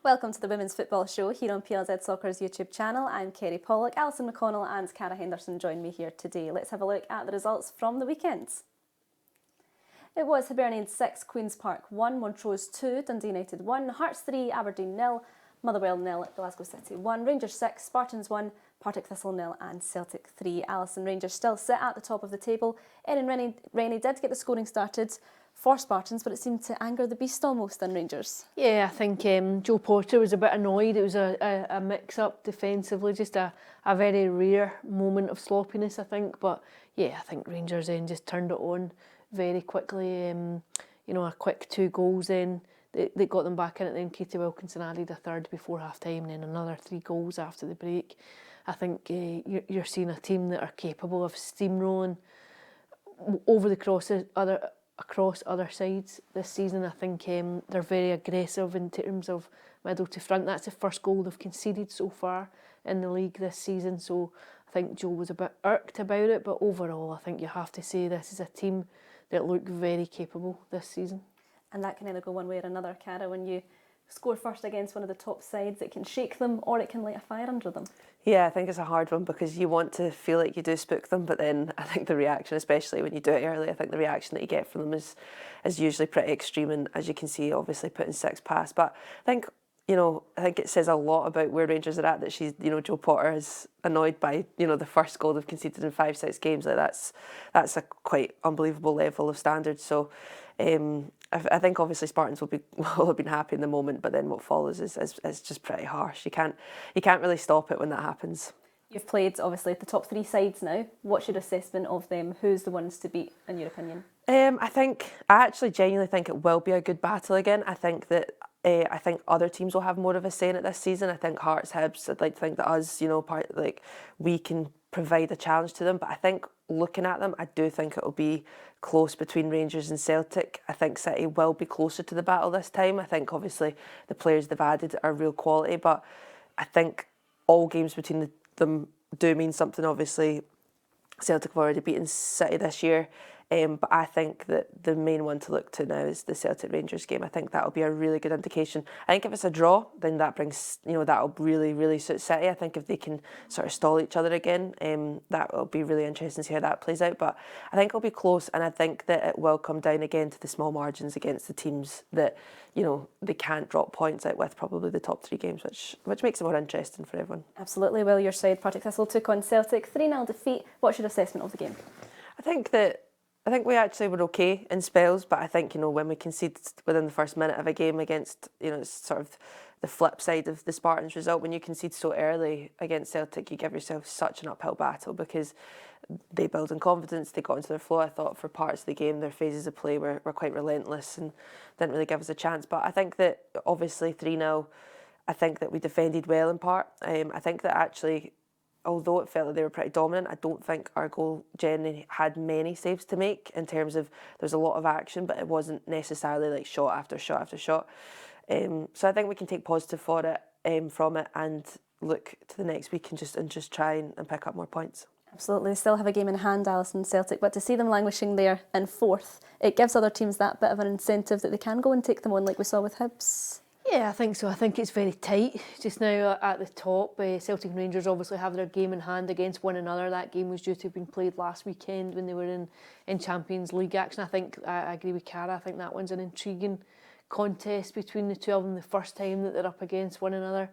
Welcome to the Women's Football Show here on PLZ Soccer's YouTube channel. I'm Kerry Pollock, Alison McConnell and Cara Henderson join me here today. Let's have a look at the results from the weekend. It was Hibernian 6, Queen's Park 1, Montrose 2, Dundee United 1, Hearts 3, Aberdeen 0, Motherwell 0, Glasgow City 1, Rangers 6, Spartans 1, Partick Thistle 0 and Celtic 3. Alison, Rangers still sit at the top of the table. Erin Rennie did get the scoring started for Spartans, but it seemed to anger the beast almost in Rangers. Yeah, I think Joe Porter was a bit annoyed. It was a mix-up defensively, just a very rare moment of sloppiness, I think. But yeah, I think Rangers then just turned it on very quickly. A quick 2 goals then. They got them back in it. Then Katie Wilkinson added a third before half-time and then another 3 goals after the break. I think you're seeing a team that are capable of steamrolling over the across other sides this season. I think they're very aggressive in terms of middle to front. That's the first goal they've conceded so far in the league this season. So I think Joe was a bit irked about it, but overall I think you have to say this is a team that look very capable this season. And that can either go one way or another, Cara. When you score first against one of the top sides, it can shake them or it can light a fire under them. Yeah, I think it's a hard one because you want to feel like you do spook them, but then I think the reaction, especially when you do it early, I think the reaction that you get from them is usually pretty extreme, and as you can see, obviously putting 6 past. But I think it says a lot about where Rangers are at that Joe Potter is annoyed by the first goal they've conceded in 5-6 games. Like that's a quite unbelievable level of standards. So I think obviously Spartans will have been happy in the moment, but then what follows is just pretty harsh. You can't really stop it when that happens. You've played obviously the top 3 sides now. What's your assessment of them? Who's the ones to beat in your opinion? I actually genuinely think it will be a good battle again. I think that other teams will have more of a say in it this season. I think Hearts, Hibs, I'd like to think that us, we can provide a challenge to them. But I think looking at them, I do think it will be close between Rangers and Celtic. I think City will be closer to the battle this time. I think obviously the players they've added are real quality, but I think all games between them do mean something. Obviously, Celtic have already beaten City this year. But I think that the main one to look to now is the Celtic-Rangers game. I think that'll be a really good indication. I think if it's a draw, then that brings, that'll really, really suit City. I think if they can sort of stall each other again, that will be really interesting to see how that plays out. But I think it'll be close, and I think that it will come down again to the small margins against the teams that, they can't drop points out with, probably the top 3 games, which makes it more interesting for everyone. Absolutely. Well, your side, Partick Thistle, took on Celtic, 3-0 defeat. What's your assessment of the game? I think we actually were okay in spells, but I think, when we conceded within the first minute of a game against, it's sort of the flip side of the Spartans result. When you concede so early against Celtic, you give yourself such an uphill battle because they build in confidence, they got into their flow. I thought for parts of the game, their phases of play were quite relentless and didn't really give us a chance. But I think that obviously 3-0, I think that we defended well in part. I think that actually, although it felt like they were pretty dominant, I don't think our goal generally had many saves to make in terms of there's a lot of action, but it wasn't necessarily like shot after shot after shot. So I think we can take positive from it and look to the next week and just try and pick up more points. Absolutely. They still have a game in hand, Alison, Celtic, but to see them languishing there in 4th, it gives other teams that bit of an incentive that they can go and take them on like we saw with Hibs. Yeah, I think so. I think it's very tight just now at the top. Celtic and Rangers obviously have their game in hand against one another. That game was due to have been played last weekend when they were in Champions League action. I think I agree with Cara. I think that one's an intriguing contest between the two of them, the first time that they're up against one another.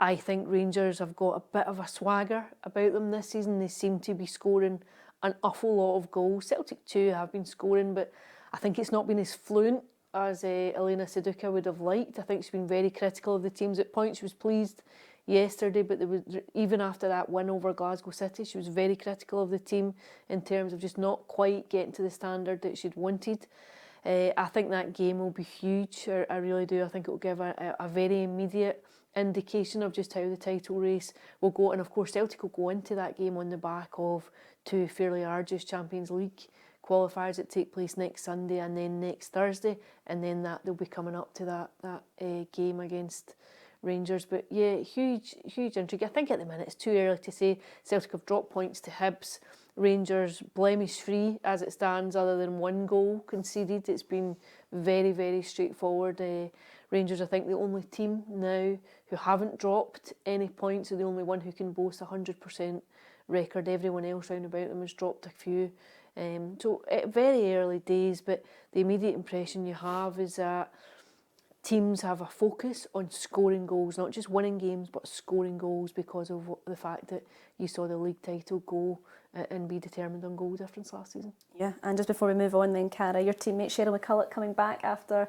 I think Rangers have got a bit of a swagger about them this season. They seem to be scoring an awful lot of goals. Celtic too have been scoring, but I think it's not been as fluent as Elena Seduka would have liked. I think she's been very critical of the teams at points. She was pleased yesterday, but even after that win over Glasgow City, she was very critical of the team in terms of just not quite getting to the standard that she'd wanted. I think that game will be huge. I really do. I think it will give a very immediate indication of just how the title race will go. And of course, Celtic will go into that game on the back of 2 fairly arduous Champions League qualifiers that take place next Sunday and then next Thursday, and then that they'll be coming up to that game against Rangers. But yeah, huge intrigue. I think at the minute it's too early to say. Celtic have dropped points to Hibs. Rangers blemish free as it stands, other than 1 goal conceded. It's been very, very straightforward. Rangers, I think, the only team now who haven't dropped any points, are the only one who can boast a 100% record. Everyone else round about them has dropped a few. So very early days, but the immediate impression you have is that teams have a focus on scoring goals, not just winning games, but scoring goals, because of the fact that you saw the league title go and be determined on goal difference last season. Yeah, and just before we move on then, Cara, your teammate Cheryl McCulloch coming back after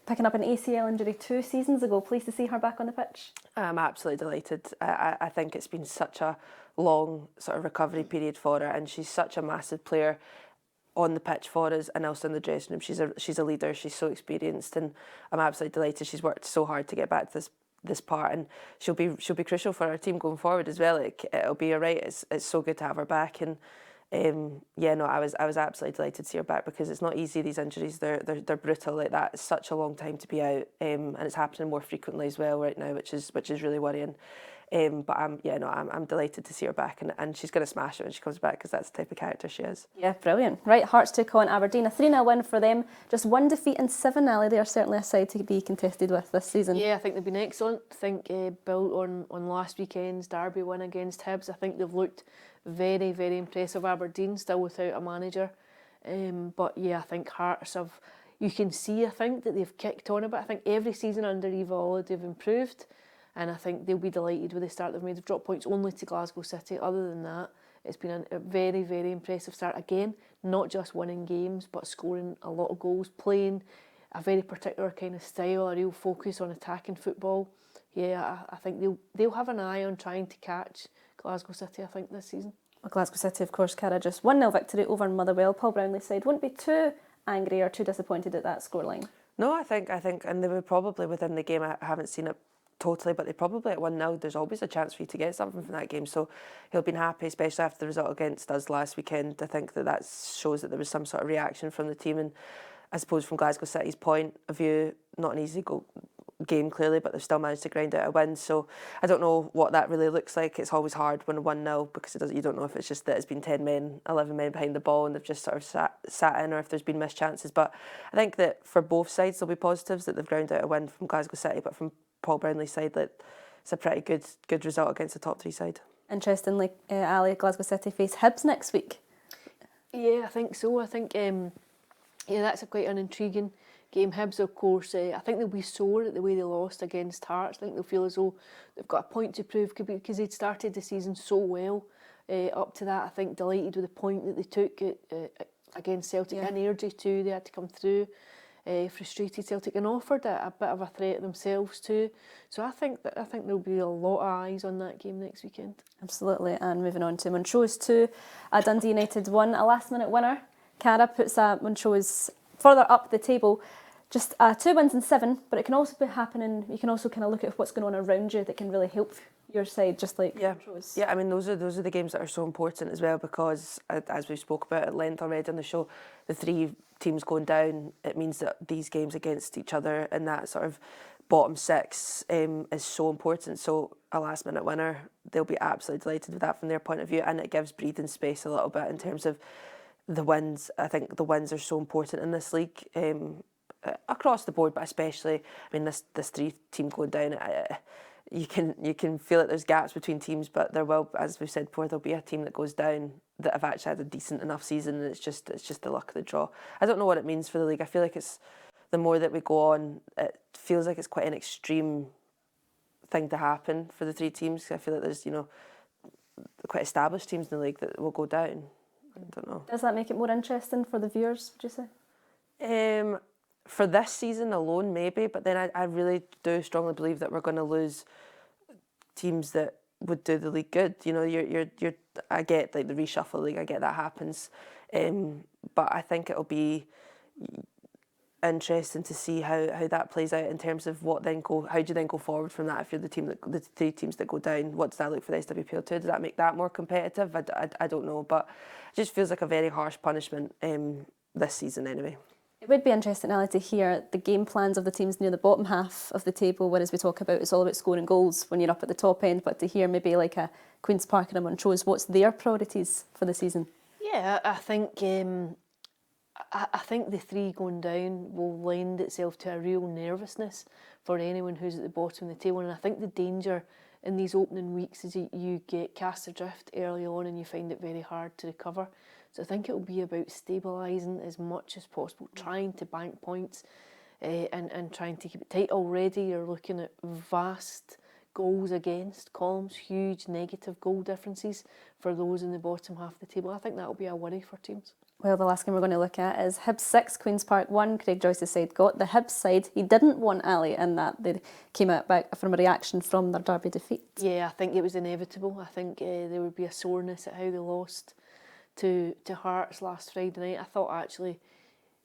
picking up an ACL injury 2 seasons ago. Pleased to see her back on the pitch. I'm absolutely delighted. I think it's been such a long sort of recovery period for her, and she's such a massive player on the pitch for us and also in the dressing room. She's a leader. She's so experienced, and I'm absolutely delighted. She's worked so hard to get back to this part, and she'll be crucial for our team going forward as well. It'll be alright. It's so good to have her back, and I was absolutely delighted to see her back, because it's not easy. These injuries, they're brutal like that. It's such a long time to be out, and it's happening more frequently as well right now, which is really worrying. But I'm delighted to see her back, and she's going to smash it when she comes back, because that's the type of character she is. Yeah, brilliant. Right, Hearts took on Aberdeen, a 3-0 win for them. Just 1 defeat and 7 Ali. They are certainly a side to be contested with this season. Yeah, I think they've been excellent. I think built on last weekend's derby win against Hibs, I think they've looked very, very impressive. Aberdeen still without a manager, but yeah, I think Hearts have. You can see, I think, that they've kicked on a bit. I think every season under Eva Ola they've improved. And I think they'll be delighted with the start they've made. They've dropped points only to Glasgow City. Other than that, it's been a very, very impressive start. Again, not just winning games, but scoring a lot of goals, playing a very particular kind of style, a real focus on attacking football. Yeah, I think they'll have an eye on trying to catch Glasgow City, I think, this season. Well, Glasgow City, of course, Cara, just 1-0 victory over Motherwell. Paul Brownlie's side wouldn't be too angry or too disappointed at that scoreline. No, I think, and they were probably within the game. I haven't seen it totally, but they probably at 1-0, there's always a chance for you to get something from that game, so he'll be happy, especially after the result against us last weekend. I think that shows that there was some sort of reaction from the team, and I suppose from Glasgow City's point of view, not an easy game clearly, but they've still managed to grind out a win. So I don't know what that really looks like. It's always hard when 1-0, because you don't know if it's just that it's been 10 men, 11 men behind the ball and they've just sort of sat in, or if there's been missed chances. But I think that for both sides there'll be positives, that they've ground out a win from Glasgow City, but from Paul Brownlie's side, that it's a pretty good result against the top 3 side. Interestingly, Ali, Glasgow City face Hibs next week. Yeah, I think so. I think that's quite an intriguing game. Hibs, of course, I think they'll be sore at the way they lost against Hearts. I think they'll feel as though they've got a point to prove, because they'd started the season so well up to that. I think delighted with the point that they took against Celtic, and energy too. They had to come through. Frustrated Celtic, and offered a bit of a threat themselves too. So I think there'll be a lot of eyes on that game next weekend. Absolutely. And moving on to Montrose 2, Dundee United 1, a last-minute winner. Cara puts Montrose further up the table. Just 2 wins and 7, but it can also be happening. You can also kind of look at what's going on around you that can really help your side, just like Montrose. Yeah, I mean, those are the games that are so important as well, because as we've spoke about at length already on the show, the 3 teams going down, it means that these games against each other and that sort of bottom 6 is so important. So a last minute winner, they'll be absolutely delighted with that from their point of view, and it gives breathing space a little bit in terms of the wins. I think the wins are so important in this league, across the board, but especially, I mean, this 3 team going down, you can feel that there's gaps between teams, but there will, as we've said before, there'll be a team that goes down that have actually had a decent enough season, and it's just the luck of the draw. I don't know what it means for the league. I feel like it's, the more that we go on, it feels like it's quite an extreme thing to happen for the 3 teams. I feel like there's, quite established teams in the league that will go down. I don't know. Does that make it more interesting for the viewers, would you say? For this season alone, maybe, but then I really do strongly believe that we're going to lose teams that would do the league good. I get like the reshuffle league, I get that happens, but I think it'll be interesting to see how that plays out in terms of how do you then go forward from that. If you're the 3 teams that go down, what does that look for the SWPL too? Does that make that more competitive? I don't know, but it just feels like a very harsh punishment this season anyway. It would be interesting, Ali, to hear the game plans of the teams near the bottom half of the table, whereas we talk about it's all about scoring goals when you're up at the top end, but to hear maybe like a Queen's Park and a Montrose, what's their priorities for the season? Yeah, I think I think the 3 going down will lend itself to a real nervousness for anyone who's at the bottom of the table, and I think the danger in these opening weeks is that you get cast adrift early on and you find it very hard to recover. So I think it will be about stabilising as much as possible, trying to bank points and trying to keep it tight. Already you're looking at vast goals against columns, huge negative goal differences for those in the bottom half of the table. I think that will be a worry for teams. Well, the last game we're going to look at is Hibs 6, Queen's Park 1. Craig Joyce's side got the Hibs side. He didn't want Ali in that. They came out back from a reaction from their derby defeat. Yeah, I think it was inevitable. I think there would be a soreness at how they lost to Hearts last Friday night. I thought actually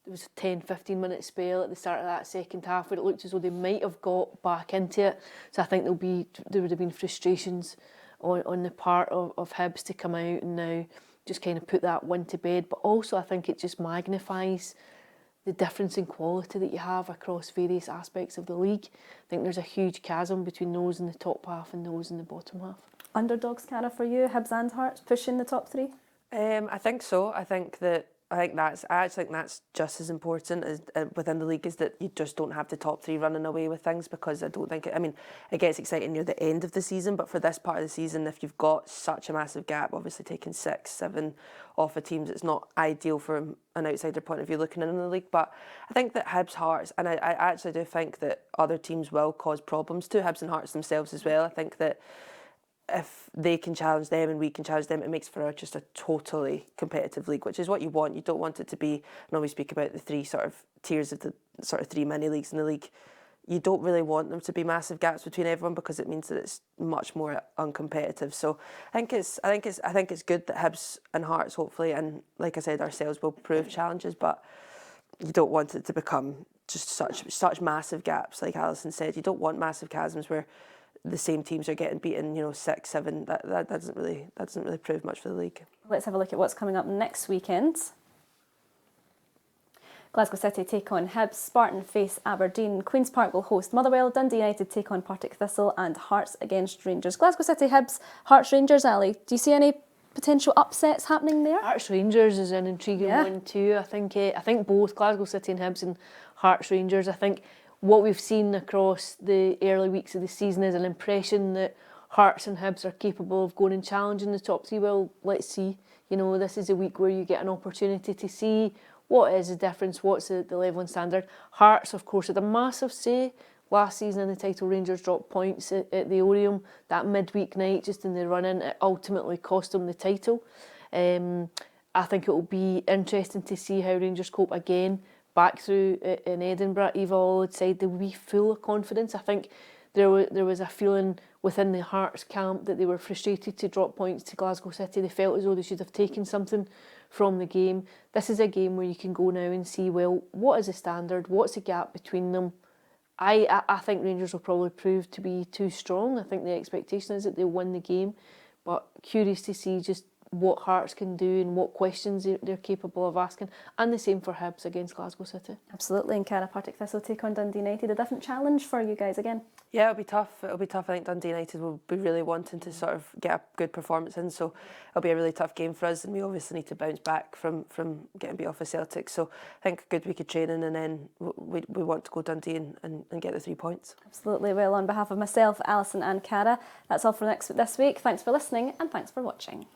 there was a 10-15 minute spell at the start of that second half where it looked as though they might have got back into it. So I think there would have been frustrations on the part of Hibs to come out and now just kind of put that one to bed. But also I think it just magnifies the difference in quality that you have across various aspects of the league. I think there's a huge chasm between those in the top half and those in the bottom half. Underdogs, Cara, for you, Hibs and Hearts pushing the top 3? I think so. I actually think that's just as important as within the league, is that you just don't have the top 3 running away with things, because I don't think it gets exciting near the end of the season, but for this part of the season, if you've got such a massive gap, obviously taking 6, 7 off of teams, it's not ideal from an outsider point of view looking in the league. But I think that Hibs, Hearts, and I actually do think that other teams will cause problems to Hibs and Hearts themselves as well. I think that if they can challenge them and we can challenge them, it makes for just a totally competitive league, which is what you want. You don't want it to be, and always speak about the 3 sort of tiers of the sort of 3 mini leagues in the league. You don't really want them to be massive gaps between everyone, because it means that it's much more uncompetitive. So I think it's good that Hibs and Hearts, hopefully, and like I said, ourselves, will prove challenges, but you don't want it to become just such massive gaps. Like Alison said, you don't want massive chasms where the same teams are getting beaten, 6, 7. That doesn't really prove much for the league. Let's have a look at what's coming up next weekend. Glasgow City take on Hibs, Spartans face Aberdeen, Queen's Park will host Motherwell, Dundee United take on Partick Thistle, and Hearts against Rangers. Glasgow City, Hibs, Hearts, Rangers, Ali, do you see any potential upsets happening there? Hearts Rangers is an intriguing one too. I think both Glasgow City and Hibs and Hearts Rangers. I think what we've seen across the early weeks of the season is an impression that Hearts and Hibs are capable of going and challenging the top 3. Well, let's see. This is a week where you get an opportunity to see what is the difference, what's the level and standard. Hearts, of course, had a massive say last season in the title. Rangers dropped points at the Oriam that midweek night, just in the run-in. It ultimately cost them the title. I think it will be interesting to see how Rangers cope again back through in Edinburgh. Eva Allwood's side, they will be full of confidence. I think there was a feeling within the Hearts camp that they were frustrated to drop points to Glasgow City. They felt as though they should have taken something from the game. This is a game where you can go now and see, well, what is the standard? What's the gap between them? I think Rangers will probably prove to be too strong. I think the expectation is that they'll win the game, but curious to see just what Hearts can do and what questions they're capable of asking, and the same for Hibs against Glasgow City. Absolutely, and Cara, Partick Thistle take on Dundee United, a different challenge for you guys again. Yeah, it'll be tough. I think Dundee United will be really wanting to sort of get a good performance in, so it'll be a really tough game for us, and we obviously need to bounce back from getting beat off of Celtic. So I think a good week of training, and then we want to go Dundee and get the 3 points. Absolutely. Well, on behalf of myself, Alison and Cara, that's all for this week. Thanks for listening and thanks for watching.